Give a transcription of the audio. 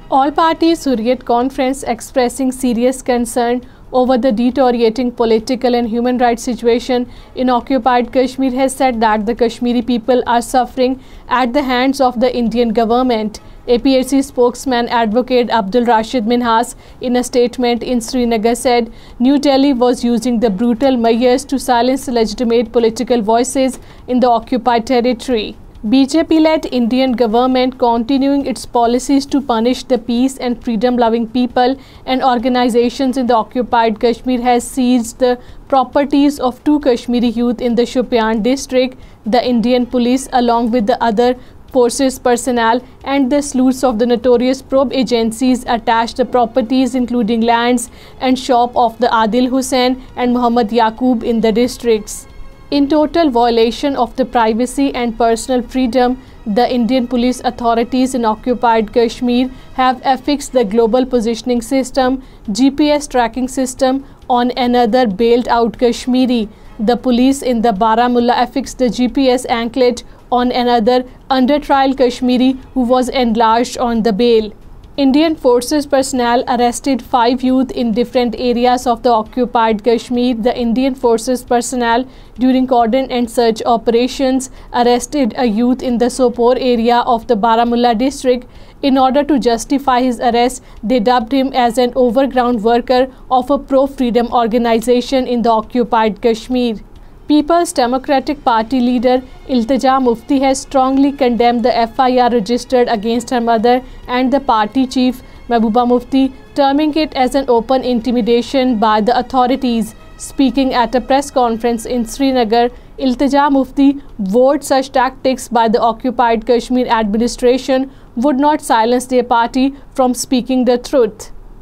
All parties Hurriyat conference expressing serious concern over the deteriorating political and human rights situation in occupied Kashmir has said that the Kashmiri people are suffering at the hands of the Indian government. APHC spokesman Advocate Abdul Rashid Minhas in a statement in Srinagar said New Delhi was using the brutal measures to silence legitimate political voices in the occupied territory. BJP-led Indian government continuing its policies to punish the peace and freedom-loving people and organizations in the occupied Kashmir has seized the properties of 2 Kashmiri youth in the Shopian district. The Indian police, along with the other forces personnel and the sleuths of the notorious probe agencies, attached the properties including lands and shop of the Adil Hussain and Muhammad Yaqub in the districts. In total violation of the privacy and personal freedom, the Indian police authorities in occupied Kashmir have affixed the global positioning system GPS tracking system on another bailed out Kashmiri. The police in the Baramulla affixed the GPS anklet on another under trial Kashmiri who was enlarged on the bail. Indian forces personnel arrested 5 youth in different areas of the occupied Kashmir. The Indian forces personnel during cordon and search operations arrested a youth in the Sopore area of the Baramulla district. In order to justify his arrest, they dubbed him as an overground worker of a pro-freedom organization in the occupied Kashmir. People's Democratic Party leader Iltija Mufti has strongly condemned the FIR registered against her mother and the party chief Mehbooba Mufti, terming it as an open intimidation by the authorities. Speaking at a press conference in Srinagar, Iltija Mufti vowed such tactics by the occupied Kashmir administration would not silence their party from speaking the truth.